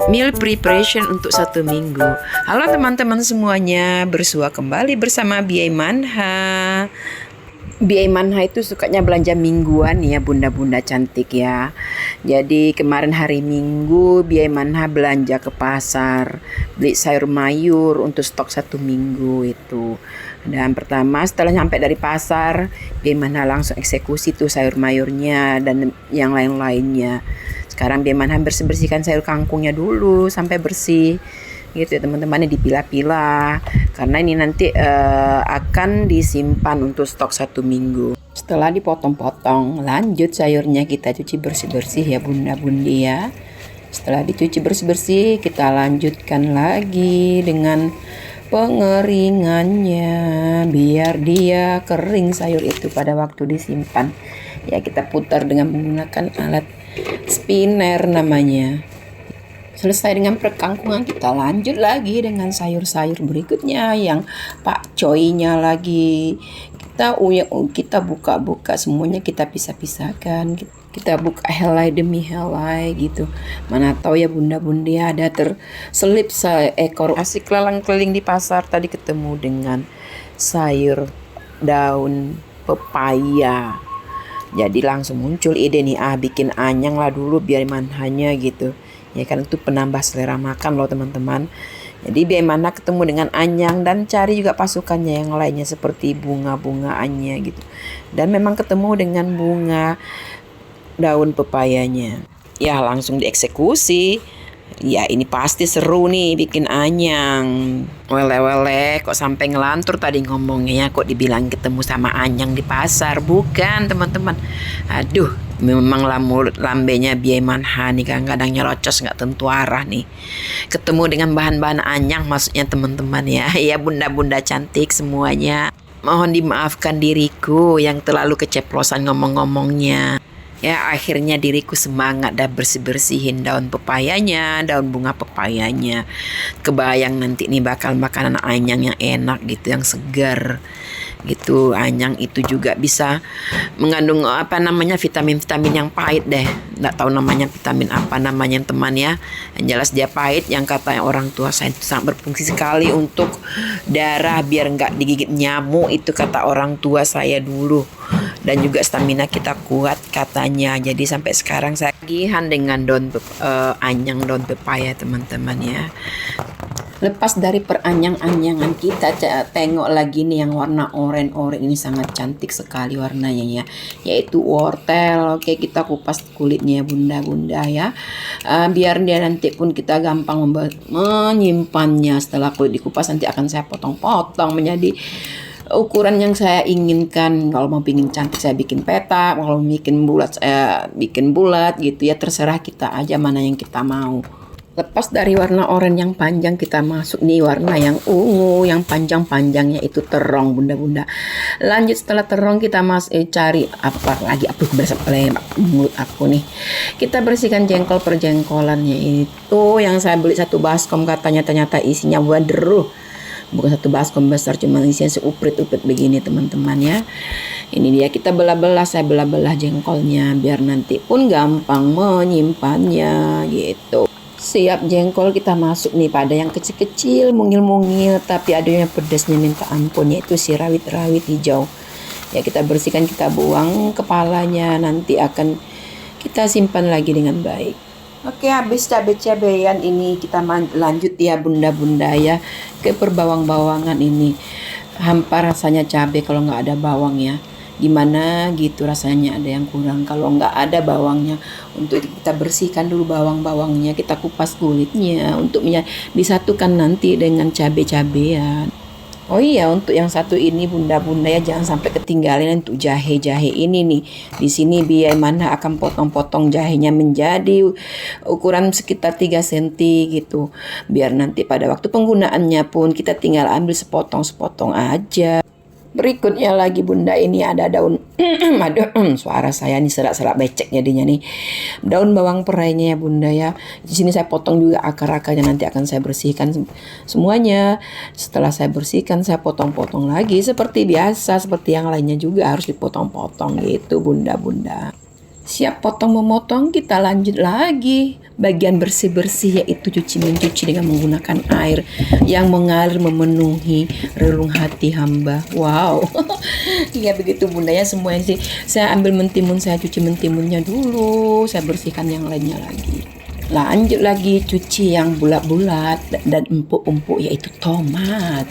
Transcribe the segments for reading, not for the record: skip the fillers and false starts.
Meal preparation untuk 1 minggu. Halo teman-teman semuanya, bersua kembali bersama Biai Manha. Biai Manha itu sukanya belanja mingguan ya bunda-bunda cantik ya. Jadi kemarin hari Minggu Biai Manha belanja ke pasar, beli sayur mayur untuk stok 1 minggu itu. Dan pertama setelah sampai dari pasar, Biai Manha langsung eksekusi tuh sayur mayurnya dan yang lain-lainnya. Sekarang Biai Manha bersihkan sayur kangkungnya dulu sampai bersih gitu ya teman-teman, dipilah-pilah karena ini nanti akan disimpan untuk stok 1 minggu. Setelah dipotong-potong, lanjut sayurnya kita cuci bersih-bersih ya bunda-bundi ya. Setelah dicuci bersih-bersih, kita lanjutkan lagi dengan pengeringannya biar dia kering sayur itu pada waktu disimpan. Ya, kita putar dengan menggunakan alat spinner namanya. Selesai dengan perkangkungan, kita lanjut lagi dengan sayur-sayur berikutnya yang pakcoynya lagi. Kita buka-buka semuanya, kita pisah-pisahkan. Kita buka helai demi helai gitu. Mana tahu ya bunda-bunda ada terselip seekor asik keliling di pasar, tadi ketemu dengan sayur daun pepaya. Jadi langsung muncul ide nih, bikin anyang lah dulu biar manhanya gitu. Ya kan itu penambah selera makan loh teman-teman. Jadi Biai Manha ketemu dengan anyang dan cari juga pasukannya yang lainnya seperti bunga-bungaannya gitu. Dan memang ketemu dengan bunga daun pepayanya. Ya langsung dieksekusi. Ya ini pasti seru nih bikin anyang. Wele kok sampai ngelantur tadi ngomongnya, kok dibilang ketemu sama anyang di pasar. Bukan teman-teman. Aduh, memang lambenya Biai Manha nih kadang-kadang nyerocos gak tentu arah nih. Ketemu dengan bahan-bahan anyang maksudnya teman-teman ya. Ya bunda-bunda cantik semuanya. Mohon dimaafkan diriku yang terlalu keceplosan ngomong-ngomongnya. Ya akhirnya diriku semangat dah bersih-bersihin daun pepayanya, daun bunga pepayanya. Kebayang nanti nih bakal makanan anyang yang enak gitu, yang segar gitu. Anyang itu juga bisa mengandung vitamin-vitamin yang pahit deh. Nggak tahu namanya vitamin apa namanya teman ya. Yang jelas dia pahit, yang kata orang tua saya itu sangat berfungsi sekali untuk darah biar nggak digigit nyamuk, itu kata orang tua saya dulu. Dan juga stamina kita kuat katanya. Jadi sampai sekarang saya gihan dengan anyang daun pepaya teman-teman ya. Lepas dari peranyang-anyangan, kita tengok lagi nih yang warna oranye ini, sangat cantik sekali warnanya ya, yaitu wortel. Oke, kita kupas kulitnya bunda-bunda ya, biar dia nanti pun kita gampang menyimpannya. Setelah kulit dikupas nanti akan saya potong-potong menjadi ukuran yang saya inginkan. Kalau mau bikin cantik saya bikin petak, kalau bikin bulat saya bikin bulat gitu ya, terserah kita aja mana yang kita mau. Lepas dari warna oranye yang panjang, kita masuk nih warna yang ungu yang panjang-panjangnya, itu terong bunda-bunda. Lanjut setelah terong kita cari apa lagi, berasa mulut aku nih. Kita bersihkan jengkol per jengkolannya itu yang saya beli 1 baskom, katanya ternyata isinya waduh. Bukan 1 baskom besar, cuma isinya seuprit-uprit begini teman-teman ya. Ini dia, kita belah-belah, saya belah-belah jengkolnya biar nanti pun gampang menyimpannya gitu. Siap jengkol, kita masuk nih pada yang kecil-kecil, mungil-mungil tapi adanya pedasnya minta ampun, yaitu si rawit-rawit hijau. Ya kita bersihkan, kita buang kepalanya, nanti akan kita simpan lagi dengan baik. Oke, habis cabai-cabean ini kita lanjut ya bunda-bunda ya ke perbawang-bawangan ini. Hampa rasanya cabai kalau nggak ada bawang ya. Gimana gitu rasanya, ada yang kurang kalau nggak ada bawangnya. Untuk kita bersihkan dulu bawang-bawangnya, kita kupas kulitnya untuk disatukan nanti dengan cabai-cabean. Oh iya, untuk yang satu ini bunda-bunda ya, jangan sampai ketinggalan untuk jahe-jahe ini nih. Di sini Biai Manha akan potong-potong jahenya menjadi ukuran sekitar 3 cm gitu. Biar nanti pada waktu penggunaannya pun kita tinggal ambil sepotong-sepotong aja. Berikutnya lagi bunda, ini ada daun aduh, suara saya nih serak-serak becek jadinya nih. Daun bawang perainya ya bunda ya. Di sini saya potong juga akar-akarnya, nanti akan saya bersihkan semuanya. Setelah saya bersihkan, saya potong-potong lagi seperti biasa, seperti yang lainnya juga harus dipotong-potong gitu bunda-bunda. Siap potong memotong, kita lanjut lagi. Bagian bersih-bersih yaitu cuci mencuci dengan menggunakan air yang mengalir memenuhi relung hati hamba. Wow. Ya begitu Bunda ya semuanya sih. Saya ambil mentimun, saya cuci mentimunnya dulu, saya bersihkan yang lainnya lagi. Lanjut lagi cuci yang bulat-bulat dan empuk-empuk yaitu tomat.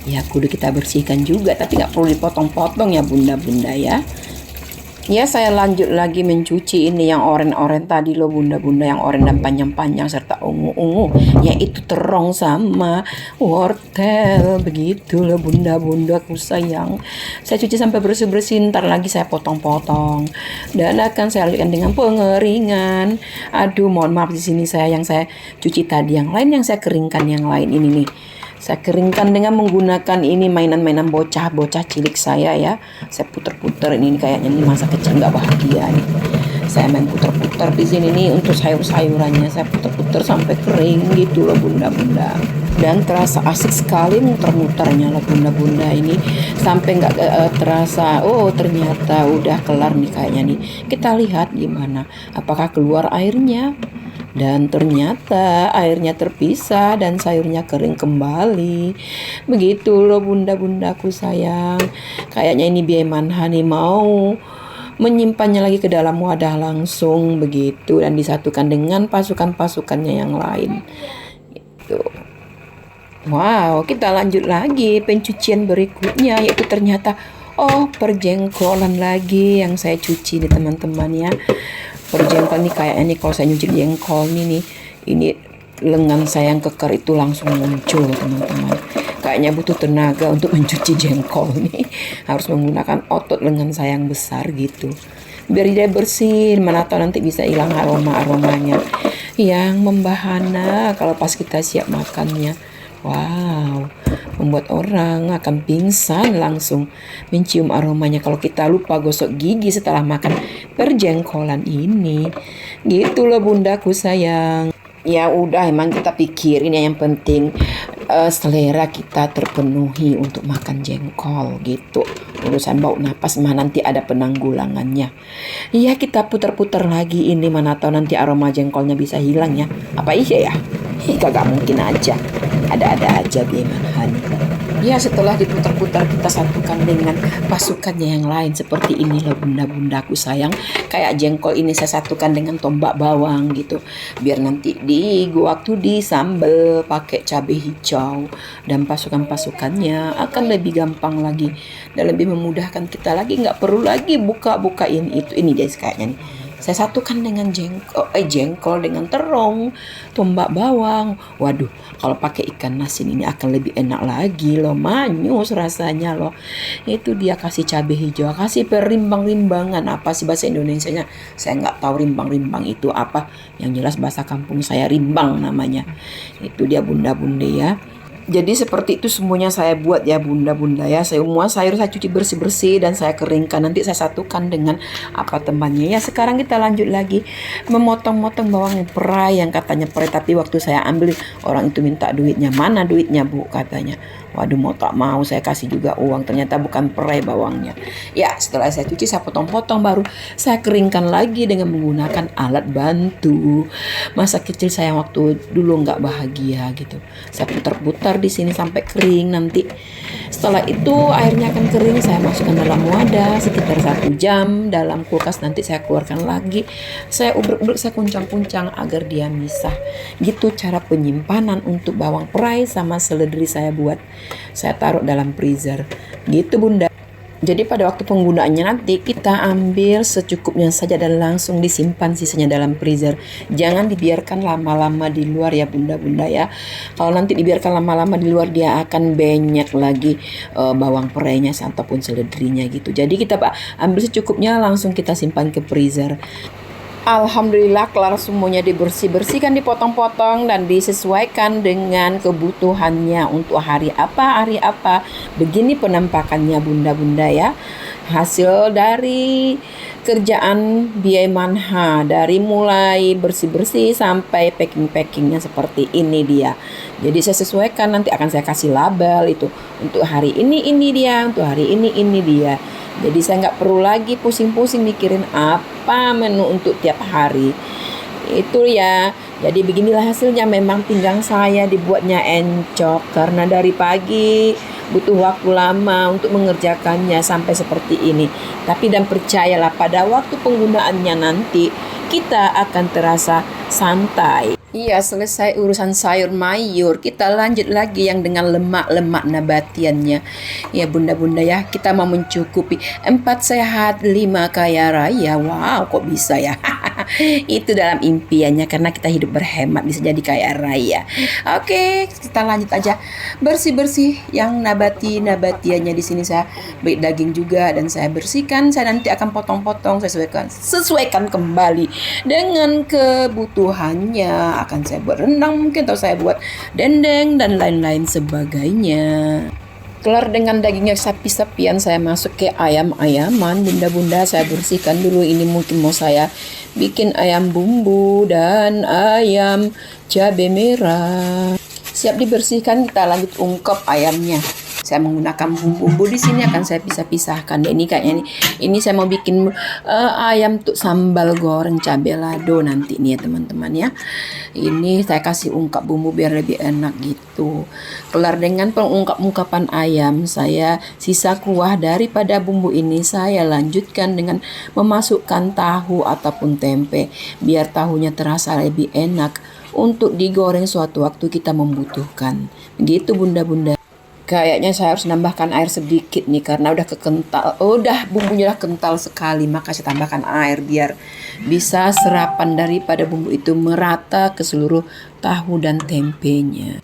Ya kudu kita bersihkan juga, tapi nggak perlu dipotong-potong ya Bunda-Bunda ya. Ya saya lanjut lagi mencuci ini yang oren-oren tadi loh Bunda-Bunda, yang oren dan panjang-panjang serta ungu-ungu, yaitu terong sama wortel. Begitu loh Bunda-Bunda ku sayang. Saya cuci sampai bersih-bersih, ntar lagi saya potong-potong dan akan saya lanjutkan dengan pengeringan. Aduh mohon maaf di sini saya cuci tadi yang lain, yang saya keringkan yang lain ini nih. Saya keringkan dengan menggunakan ini mainan-mainan bocah-bocah cilik saya ya. Saya puter-puter ini kayaknya ini masa kecil nggak bahagia nih. Saya main puter-puter di sini nih untuk sayur-sayurannya. Saya puter-puter sampai kering gitu loh Bunda-Bunda. Dan terasa asik sekali muter-muternya loh Bunda-Bunda ini. Sampai nggak terasa, oh ternyata udah kelar nih kayaknya nih. Kita lihat gimana. Apakah keluar airnya? Dan ternyata airnya terpisah dan sayurnya kering kembali. Begitu loh Bunda-bundaku sayang. Kayaknya ini Biemanha nih mau menyimpannya lagi ke dalam wadah langsung begitu dan disatukan dengan pasukan-pasukannya yang lain. Gitu. Wow, kita lanjut lagi pencucian berikutnya yaitu ternyata perjengkolan lagi yang saya cuci nih teman-teman ya. Perjengkol nih kayaknya nih kalau saya nyuci jengkol nih ini lengan saya yang keker itu langsung muncul teman-teman. Kayaknya butuh tenaga untuk mencuci jengkol nih. Harus menggunakan otot lengan saya yang besar gitu. Biar dia bersih, mana tahu nanti bisa hilang aromanya yang membahana kalau pas kita siap makannya. Wow, membuat orang akan pingsan langsung mencium aromanya kalau kita lupa gosok gigi setelah makan perjengkolan ini. Gitu loh bundaku sayang. Ya udah emang kita pikirin ya yang penting selera kita terpenuhi untuk makan jengkol gitu. Urusan bau napas mah nanti ada penanggulangannya. Iya kita putar-putar lagi ini mana tahu nanti aroma jengkolnya bisa hilang ya. Apa iya ya? Kagak mungkin aja. Ada-ada aja Biemanha. Ya setelah diputar-putar kita satukan dengan pasukannya yang lain seperti ini loh bunda-bundaku sayang. Kayak jengkol ini saya satukan dengan tombak bawang gitu. Biar nanti waktu disambel pakai cabai hijau dan pasukan-pasukannya akan lebih gampang lagi dan lebih memudahkan kita lagi. Nggak perlu lagi buka-bukain itu. Ini guys kayaknya nih. Saya satukan dengan jengkol dengan terong, tombak bawang. Waduh, kalau pakai ikan asin ini akan lebih enak lagi loh, manyus rasanya loh. Itu dia kasih cabai hijau, kasih perimbang-rimbangan. Apa sih bahasa Indonesianya? Saya nggak tahu rimbang-rimbang itu apa. Yang jelas bahasa kampung saya rimbang namanya. Itu dia bunda-bunda ya. Jadi seperti itu semuanya saya buat ya bunda-bunda ya. Semua sayur saya cuci bersih-bersih dan saya keringkan. Nanti saya satukan dengan apa temannya. Ya sekarang kita lanjut lagi memotong-motong bawang perai yang katanya perai. Tapi waktu saya ambil orang itu minta duitnya. Mana duitnya bu katanya. Waduh mau tak mau saya kasih juga uang. Ternyata bukan perai bawangnya. Ya setelah saya cuci saya potong-potong baru saya keringkan lagi dengan menggunakan alat bantu. Masa kecil saya waktu dulu nggak bahagia gitu. Saya putar-putar di sini sampai kering nanti. Setelah itu airnya akan kering, saya masukkan dalam wadah sekitar 1 jam dalam kulkas. Nanti saya keluarkan lagi. Saya ubruk-ubruk, saya kuncang-kuncang agar dia misah. Gitu cara penyimpanan untuk bawang perai sama seledri saya buat. Saya taruh dalam freezer. Gitu bunda. Jadi pada waktu penggunaannya nanti kita ambil secukupnya saja dan langsung disimpan sisanya dalam freezer. Jangan dibiarkan lama-lama di luar ya bunda-bunda ya. Kalau nanti dibiarkan lama-lama di luar dia akan banyak lagi bawang perainya ataupun seledrinya gitu. Jadi kita ambil secukupnya langsung kita simpan ke freezer. Alhamdulillah kelar semuanya dibersihkan, dipotong-potong dan disesuaikan dengan kebutuhannya untuk hari apa. Begini penampakannya bunda-bunda ya. Hasil dari kerjaan Biemanha dari mulai bersih-bersih sampai packing-packingnya seperti ini dia. Jadi saya sesuaikan, nanti akan saya kasih label itu untuk hari ini dia, untuk hari ini dia. Jadi saya nggak perlu lagi pusing-pusing mikirin apa menu untuk tiap hari. Itu ya. Jadi beginilah hasilnya. Memang pinggang saya dibuatnya encok karena dari pagi butuh waktu lama untuk mengerjakannya sampai seperti ini. Tapi dan percayalah, pada waktu penggunaannya nanti kita akan terasa santai. Iya, selesai urusan sayur mayur, kita lanjut lagi yang dengan lemak-lemak nabatiannya. Ya bunda-bunda ya, kita mau mencukupi 4 sehat 5 kaya raya. Wow, kok bisa ya? Itu dalam impiannya, karena kita hidup berhemat bisa jadi kaya raya. Oke, kita lanjut aja. Bersih-bersih yang nabatiannya di sini saya beri daging juga dan saya bersihkan. Saya nanti akan potong-potong, sesuaikan kembali dengan kebutuhannya. Akan saya buat rendang mungkin, atau saya buat dendeng dan lain-lain sebagainya. Kelar dengan dagingnya sapi-sapian, saya masuk ke ayam-ayaman. Bunda-bunda, saya bersihkan dulu. Ini mungkin mau saya bikin ayam bumbu dan ayam cabai merah. Siap dibersihkan, kita lanjut ungkep ayamnya. Saya menggunakan bumbu-bumbu di sini akan saya pisah-pisahkan. Ini kayaknya ini saya mau bikin ayam untuk sambal goreng cabai lado nanti nih ya teman-teman ya. Ini saya kasih ungkap bumbu biar lebih enak gitu. Kelar dengan pengungkap-ungkapan ayam, saya sisa kuah daripada bumbu ini saya lanjutkan dengan memasukkan tahu ataupun tempe biar tahunya terasa lebih enak untuk digoreng suatu waktu kita membutuhkan. Begitu bunda-bunda. Kayaknya saya harus nambahkan air sedikit nih karena udah kekental. Udah bumbunya udah kental sekali, maka saya tambahkan air biar bisa serapan daripada bumbu itu merata ke seluruh tahu dan tempenya.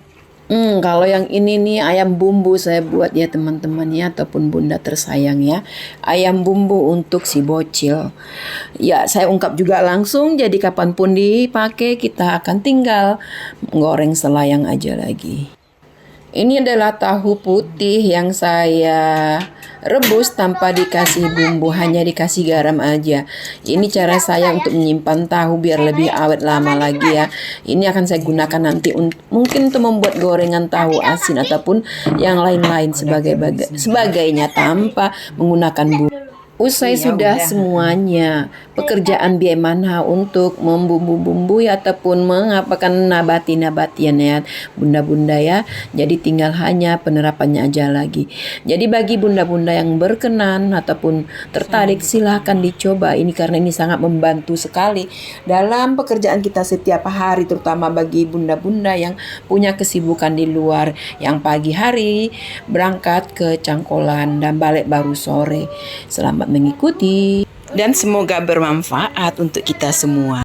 Kalau yang ini nih ayam bumbu saya buat ya teman-teman ya, ataupun bunda tersayang ya. Ayam bumbu untuk si bocil. Ya saya ungkap juga langsung, jadi kapanpun dipakai kita akan tinggal goreng selayang aja lagi. Ini adalah tahu putih yang saya rebus tanpa dikasih bumbu, hanya dikasih garam aja. Ini cara saya untuk menyimpan tahu biar lebih awet lama lagi ya. Ini akan saya gunakan nanti mungkin untuk membuat gorengan tahu asin ataupun yang lain-lain sebagainya tanpa menggunakan bumbu. Usai sudah semuanya, pekerjaan biaya mana untuk membumbu-bumbui ataupun mengapakan nabati-nabatian ya bunda-bunda ya. Jadi tinggal hanya penerapannya aja lagi. Jadi bagi bunda-bunda yang berkenan ataupun tertarik, silahkan dicoba ini karena ini sangat membantu sekali dalam pekerjaan kita setiap hari, terutama bagi bunda-bunda yang punya kesibukan di luar, yang pagi hari berangkat ke Cangkolan dan balik baru sore. Selamat mengikuti dan semoga bermanfaat untuk kita semua.